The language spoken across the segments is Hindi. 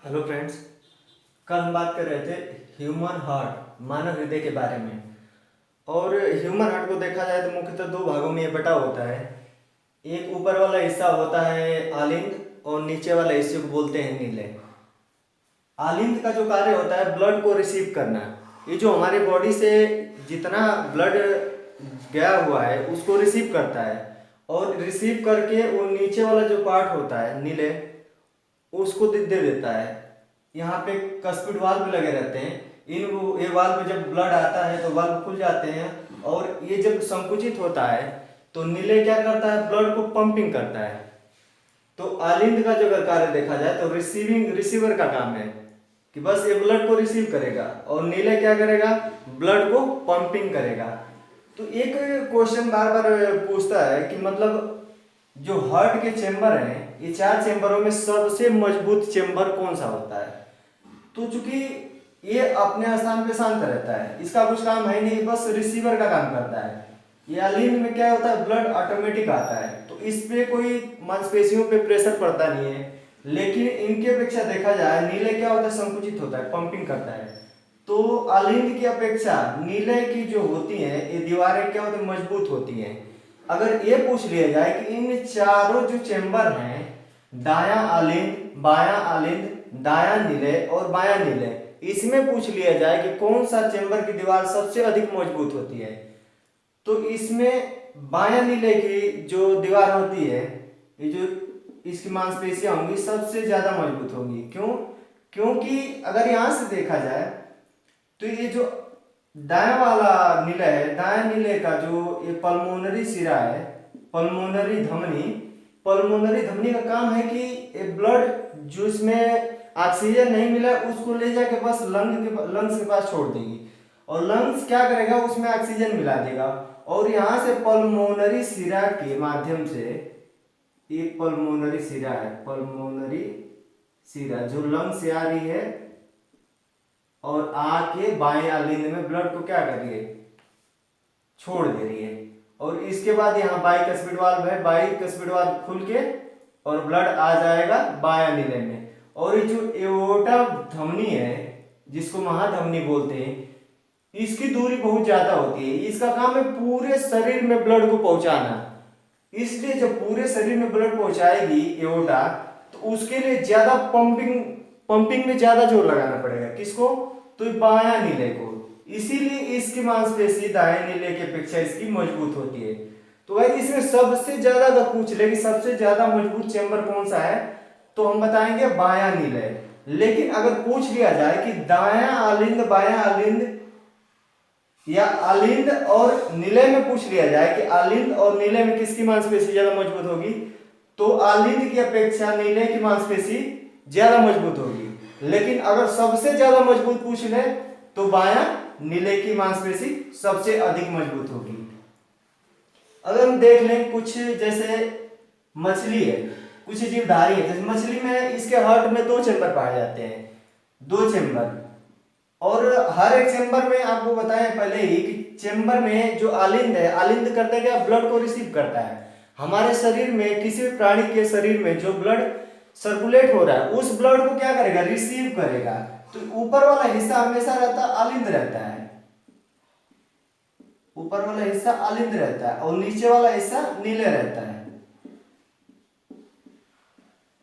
Hello friends. कल हम बात कर रहे थे ह्यूमन हार्ट, मानव हृदय के बारे में। और ह्यूमन हार्ट को देखा जाए तो मुख्यतः दो भागों में ये बटा होता है। एक ऊपर वाला हिस्सा होता है आलिंद और नीचे वाला हिस्से को बोलते हैं नीले। आलिंद का जो कार्य होता है ब्लड को रिसीव करना। ये जो हमारे बॉडी से जितना ब्लड गया हुआ है उसको रिसीव करता है और रिसीव करके वो नीचे वाला जो पार्ट होता है नीले उसको दे देता है। यहाँ पे कस्पिड वाल्व लगे रहते हैं। ये वाल्व में जब ब्लड आता है तो वाल्व खुल जाते हैं और ये जब संकुचित होता है तो नीले क्या करता है, ब्लड को पंपिंग करता है। तो आलिंद का जो अगर कार्य देखा जाए तो रिसीवर का काम है कि बस ये ब्लड को रिसीव करेगा और नीले क्या करेगा, ब्लड को पंपिंग करेगा। तो एक क्वेश्चन बार बार पूछता है कि मतलब जो हार्ट के चेंबर हैं, ये चार चेंबरों में सबसे मजबूत चेंबर कौन सा होता है। तो चूंकि ये अपने स्थान पे शांत रहता है, इसका कुछ काम है नहीं, बस रिसीवर का काम करता है। ये आलिंद में क्या होता है, ब्लड ऑटोमेटिक आता है तो इस पे कोई मांसपेशियों पे प्रेशर पड़ता नहीं है। लेकिन इनके अपेक्षा देखा जाए नीले क्या होता है, संकुचित होता है, पंपिंग करता है। तो आलिंद की अपेक्षा नीले की जो होती है ये दीवारें क्या होती है, मजबूत होती हैं। अगर ये पूछ लिया जाए कि इन चारों जो चेंबर हैं, दायां आलिंद, बायां आलिंद, दायां नीले और बायां नीले, इसमें पूछ लिया जाए कि कौन सा चेंबर की दीवार सबसे अधिक मजबूत होती है, तो इसमें बायां नीले की जो दीवार होती है, ये जो इसकी मांसपेशियां होंगी सबसे ज्यादा मजबूत होंगी। क्यों? क्योंकि अगर यहां से देखा जाए तो ये जो दायां वाला नीला है, दायां नीले का जो ये पल्मोनरी सिरा है, पल्मोनरी धमनी का काम है कि ये ब्लड जो इसमें ऑक्सीजन नहीं मिला उसको ले जाके बस लंग्स के पास छोड़ देगी और लंग्स क्या करेगा, उसमें ऑक्सीजन मिला देगा। और यहाँ से पल्मोनरी सिरा के माध्यम से, ये पल्मोनरी सिरा है, पल्मोनरी सिरा जो लंग से आ रही है और आके बाएं आलिंद में ब्लड को क्या कर रही है, छोड़ दे रही है। और इसके बाद यहाँ बाइकस्पिड वाल्व है, बाइकस्पिड वाल्व खुल के और ब्लड आ जाएगा बायां नीले में। और ये जो एओर्टा धमनी है जिसको महाधमनी बोलते हैं, इसकी दूरी बहुत ज्यादा होती है। इसका काम है पूरे शरीर में ब्लड को पहुंचाना। इसलिए जब पूरे शरीर में ब्लड पहुंचाएगी एओर्टा तो उसके लिए ज्यादा पंपिंग में ज्यादा जोर लगाना पड़ेगा। किसको? तो बायां नीले को। इसीलिए इसकी मांसपेशी दाएं नीले की अपेक्षा इसकी मजबूत होती है। तो भाई इसमें सबसे ज्यादा अगर पूछ ले कि सबसे ज्यादा मजबूत चेंबर कौन सा है, तो हम बताएंगे बायां नीले। लेकिन अगर पूछ लिया जाए कि दायां आलिंद बायां आलिंद या आलिंद और नीले में पूछ लिया जाए कि आलिंद और नीले में किसकी मांसपेशी ज्यादा मजबूत होगी, तो आलिंद की अपेक्षा नीले की मांसपेशी ज्यादा मजबूत होगी। लेकिन अगर सबसे ज्यादा मजबूत पूछ ले तो बायां नीले की मांसपेशी सबसे अधिक मजबूत होगी। अगर हम देख लें कुछ, जैसे मछली है, कुछ जीवधारी है, जैसे मछली में इसके हार्ट में दो चेंबर पाए जाते हैं, दो चेंबर। और हर एक चेंबर में आपको बताया पहले ही कि चेंबर में जो आलिंद है, आलिंद करता है क्या, ब्लड को रिसीव करता है। हमारे शरीर में किसी भी प्राणी के शरीर में जो ब्लड सर्कुलेट हो रहा है उस ब्लड को क्या करेगा, रिसीव करेगा। तो ऊपर वाला हिस्सा हमेशा रहता आलिंद रहता है, ऊपर वाला हिस्सा आलिंद रहता है और नीचे वाला हिस्सा नीले रहता है।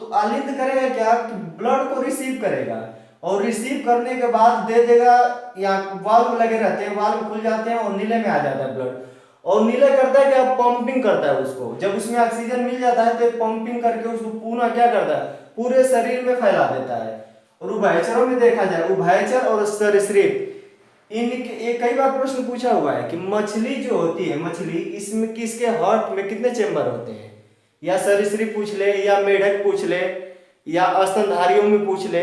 तो आलिंद करेगा क्या, ब्लड को रिसीव करेगा और रिसीव करने के बाद दे देगा। या वाल्व लगे रहते हैं, वाल्व खुल जाते हैं और नीले में आ जाता है ब्लड। और नीले करता है क्या, पंपिंग करता है उसको। जब उसमें ऑक्सीजन मिल जाता है तो पंपिंग करके उसको पुनः क्या करता है, पूरे शरीर में फैला देता है। और उभयचरों में देखा जाए, उभयचर और सरीसृप, इनके कई बार प्रश्न पूछा हुआ है कि मछली जो होती है, मछली इसमें किसके हार्ट में कितने चेंबर होते हैं, या सरीसृप पूछ ले या मेढक पूछ ले या स्तनधारियों में पूछ ले।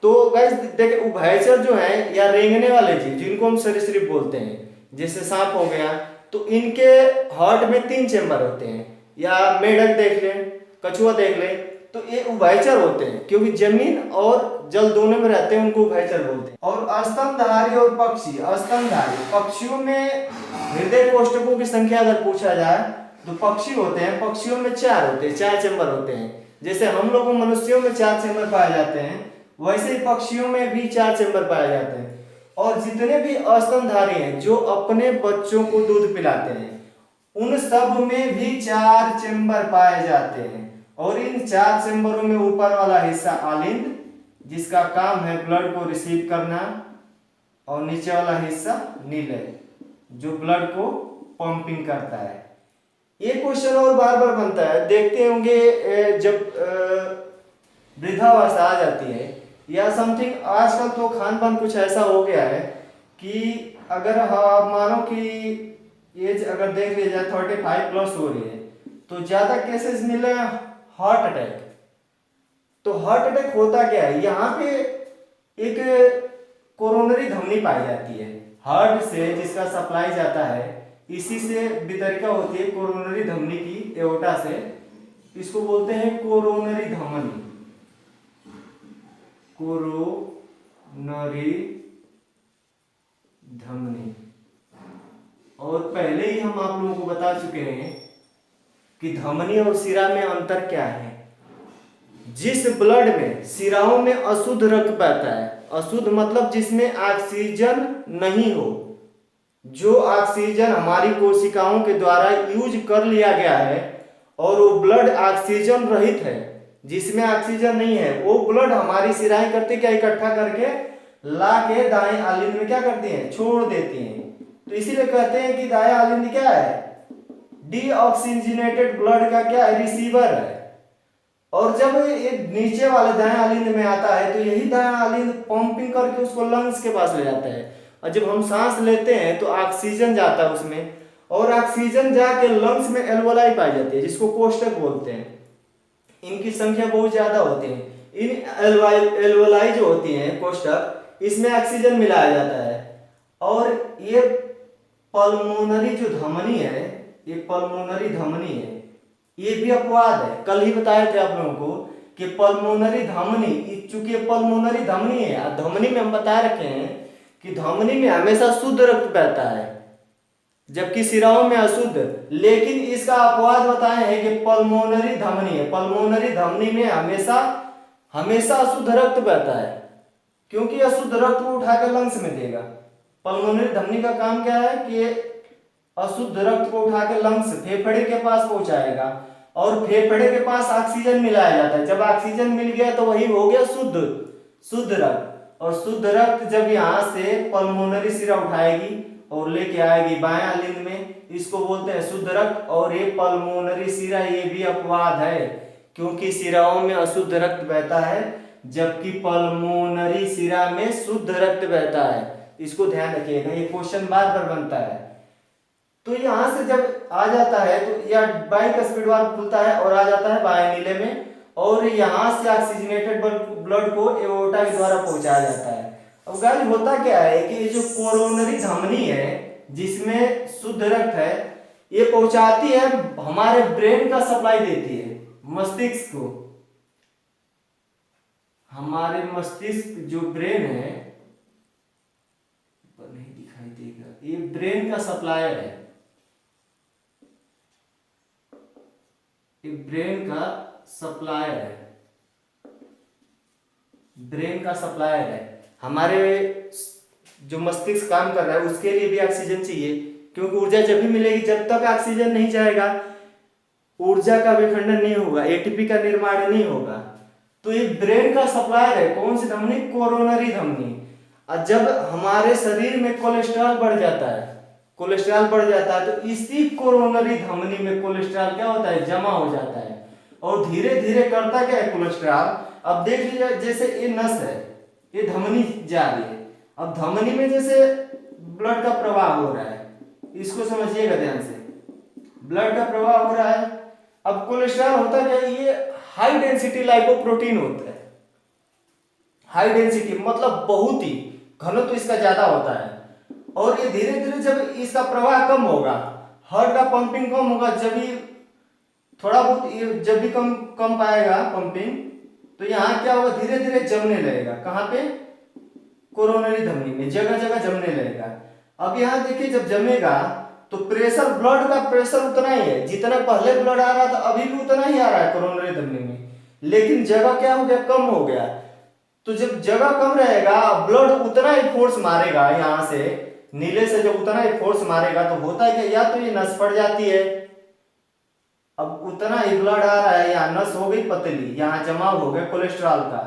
तो गाइस देखिए, उभयचर जो है या रेंगने वाले जीव जिनको हम सरीसृप बोलते हैं, जैसे सांप हो गया, तो इनके हार्ट में 3 चेंबर होते हैं। या मेढक देख ले, कछुआ देख ले, तो ये उभयचर होते हैं क्योंकि जमीन और जल दोनों में रहते हैं, उनको उभयचर बोलते हैं। और स्तनधारी और पक्षी, स्तनधारी पक्षियों में हृदय कोष्ठकों की संख्या अगर पूछा जाए तो पक्षी होते हैं, पक्षियों में 4 होते हैं, 4 चेंबर होते हैं। जैसे हम लोगों मनुष्यों में 4 चेंबर पाए जाते हैं, वैसे ही पक्षियों में भी 4 चैम्बर पाए जाते हैं। और जितने भी स्तनधारी हैं जो अपने बच्चों को दूध पिलाते हैं, उन सब में भी 4 चैम्बर पाए जाते हैं। और इन 4 चैम्बरों में ऊपर वाला हिस्सा आलिंद, जिसका काम है ब्लड को रिसीव करना, और नीचे वाला हिस्सा नीले, जो ब्लड को पंपिंग करता है। ये क्वेश्चन और बार बार बनता है, देखते होंगे जब वृद्धावस्था आ जाती है या समथिंग। आजकल तो खान पान कुछ ऐसा हो गया है कि अगर मानो कि एज अगर देख लिया जाए 35 प्लस हो रही है, तो ज्यादा केसेस मिले हार्ट अटैक। तो हार्ट अटैक होता क्या है, यहाँ पे एक कोरोनरी धमनी पाई जाती है हार्ट से, जिसका सप्लाई जाता है, इसी से वितरिका होती है कोरोनरी धमनी की, एओर्टा से। इसको बोलते हैं कोरोनरी धमनी, कोरोनरी धमनी। और पहले ही हम आप लोगों को बता चुके हैं कि धमनी और सिरा में अंतर क्या है। जिस ब्लड में सिराओं में अशुद्ध रक्त बहता है, अशुद्ध मतलब जिसमें ऑक्सीजन नहीं हो, जो ऑक्सीजन हमारी कोशिकाओं के द्वारा यूज कर लिया गया है, और वो ब्लड ऑक्सीजन रहित है, जिसमें ऑक्सीजन नहीं है, वो ब्लड हमारी सिराएं करते क्या, इकट्ठा करके ला के दाएं आलिंद में क्या करती हैं, छोड़ देती हैं। तो इसीलिए कहते हैं कि दाएं आलिंद क्या है, डीऑक्सीजनेटेड ब्लड का क्या है, रिसीवर है। और जब ये नीचे वाले दाएं आलिंद में आता है, तो यही दाएं आलिंद पंपिंग करके उसको लंग्स के पास ले जाता है। और जब हम सांस लेते हैं तो ऑक्सीजन जाता है उसमें, और ऑक्सीजन जाके लंग्स में एल्वोलाई पाई जाती है, जिसको कोष्ठक बोलते हैं। इनकी संख्या बहुत ज्यादा होती है। इन एल्वोलाई जो होती हैं कोष्ठक, इसमें ऑक्सीजन मिलाया जाता है। और ये पल्मोनरी जो धमनी है, ये पल्मोनरी धमनी है, ये भी अपवाद है। कल ही बताए थे आप लोगों को कि पल्मोनरी धमनी, चूंकि पल्मोनरी धमनी है, धमनी में हम बता रखे हैं कि धमनी में हमेशा शुद्ध रक्त बहता है, जबकि सिराओं में अशुद्ध। लेकिन इसका अपवाद बताए हैं कि पल्मोनरी धमनी है, पल्मोनरी धमनी में हमेशा हमेशा अशुद्ध रक्त बहता है, क्योंकि अशुद्ध रक्त को उठाकर लंग्स में देगा। पल्मोनरी धमनी का काम क्या है कि अशुद्ध रक्त को उठा के लंग्स, फेफड़े के पास पहुंचाएगा, और फेफड़े के पास ऑक्सीजन मिलाया जाता है। जब ऑक्सीजन मिल गया तो वही हो गया शुद्ध रक्त। और शुद्ध रक्त जब यहाँ से पल्मोनरी सिरा उठाएगी और लेके आएगी बाएं आलिंद में, इसको बोलते हैं शुद्ध रक्त। और ये पल्मोनरी सिरा, ये भी अपवाद है, क्योंकि सिराओं में अशुद्ध रक्त बहता है, जबकि पल्मोनरी सिरा में शुद्ध रक्त बहता है। इसको ध्यान रखिएगा, ये क्वेश्चन बार बार बनता है। तो यहां से जब आ जाता है तो या बाइक स्पीड वाल्व खुलता है और आ जाता है बाएं नीले में, और यहां से ऑक्सीजनेटेड ब्लड को एओर्टा के द्वारा पहुंचाया जाता है। अब गाइस होता क्या है कि ये जो कोरोनरी धमनी है, जिसमें शुद्ध रक्त है, ये पहुंचाती है, हमारे ब्रेन का सप्लाई देती है मस्तिष्क को। हमारे मस्तिष्क जो ब्रेन है, नहीं दिखाई देगा, ये ब्रेन का सप्लायर है, ये ब्रेन का सप्लायर है, ब्रेन का सप्लायर है। हमारे जो मस्तिष्क काम कर रहा है उसके लिए भी ऑक्सीजन चाहिए, क्योंकि ऊर्जा जब भी मिलेगी, जब तक ऑक्सीजन नहीं जाएगा ऊर्जा का विखंडन नहीं होगा, एटीपी का निर्माण नहीं होगा। तो ये ब्रेन का सप्लायर है। कौन सी धमनी, कोरोनरी धमनी। और जब हमारे शरीर में कोलेस्ट्रॉल बढ़ जाता है, कोलेस्ट्रॉल बढ़ जाता है, तो इसी कोरोनरी धमनी में कोलेस्ट्रॉल क्या होता है, जमा हो जाता है। और धीरे धीरे करता क्या है कोलेस्ट्रॉल, अब देख लीजिए जैसे ये नस है, ये धमनी जा रही है, अब धमनी में जैसे ब्लड का प्रवाह हो रहा है, इसको समझिएगा ध्यान से, ब्लड का प्रवाह हो रहा है। अब कोलेस्ट्रॉल होता क्या है, ये हाई डेंसिटी लाइपोप्रोटीन होता है। हाई डेंसिटी मतलब बहुत ही घनत्व तो इसका ज्यादा होता है। और ये धीरे धीरे जब इसका प्रवाह कम होगा, हार्ट का पंपिंग कम होगा, जब भी थोड़ा बहुत जब भी कम पाएगा पंपिंग, तो यहाँ क्या होगा, धीरे धीरे जमने लगेगा। कहाँ पे, कोरोनरी धमनी में जगह जगह जमने लगेगा। अब यहाँ देखिए जब जमेगा तो प्रेशर, ब्लड का प्रेशर उतना ही है, जितना पहले ब्लड आ रहा था अभी भी उतना ही आ रहा है कोरोनरी धमनी में, लेकिन जगह क्या हो गया, कम हो गया। तो जब जगह कम रहेगा, ब्लड उतना ही फोर्स मारेगा यहाँ से, नीले से जब उतना ही फोर्स मारेगा तो होता है कि या तो ये नस फट जाती है, अब उतना ही ब्लड आ रहा है, यहाँ नस हो गई पतली, यहाँ जमा हो गया कोलेस्ट्रॉल का,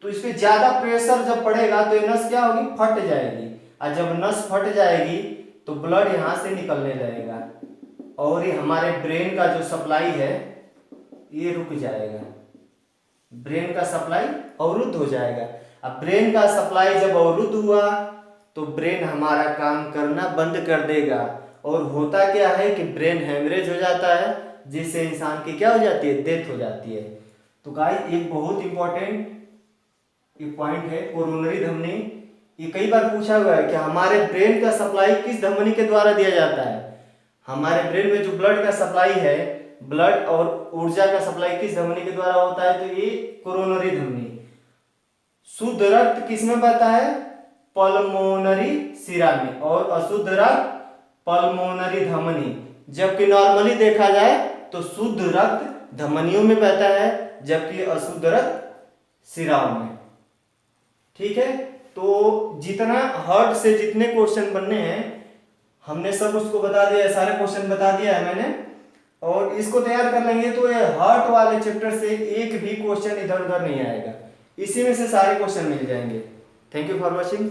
तो इस पे ज्यादा प्रेशर जब पड़ेगा तो ये नस क्या होगी, फट जाएगी, और जब नस फट जाएगी तो ब्लड यहाँ से निकलने लगेगा और ये हमारे ब्रेन का जो सप्लाई है ये रुक जाएगा, ब्रेन का सप्लाई अवरुद्ध हो जाएगा। अब ब्रेन का सप्लाई जब अवरुद्ध हुआ तो ब्रेन हमारा काम करना बंद कर देगा, और होता क्या है कि ब्रेन हेमरेज हो जाता है, जिससे इंसान की क्या हो जाती है, डेथ हो जाती है। तो गाइस एक बहुत इंपॉर्टेंट पॉइंट है कोरोनरी धमनी। ये कई बार पूछा हुआ है कि हमारे ब्रेन का सप्लाई किस धमनी के द्वारा दिया जाता है। हमारे ब्रेन में जो ब्लड का सप्लाई है, ब्लड और ऊर्जा का सप्लाई किस धमनी के द्वारा होता है, तो ये कोरोनरी धमनी। शुद्ध रक्त किसमें बहता है, पल्मोनरी शिरा में, और अशुद्ध रक्त पल्मोनरी धमनी। जबकि नॉर्मली देखा जाए तो शुद्ध रक्त धमनियों में बहता है, जबकि अशुद्ध रक्त शिराओं में। ठीक है, तो जितना हार्ट से जितने क्वेश्चन बनने हैं हमने सब उसको बता दिया है, सारे क्वेश्चन बता दिया है मैंने, और इसको तैयार कर लेंगे तो ये हार्ट वाले चैप्टर से एक भी क्वेश्चन इधर उधर नहीं आएगा, इसी में से सारे क्वेश्चन मिल जाएंगे। Thank you for watching.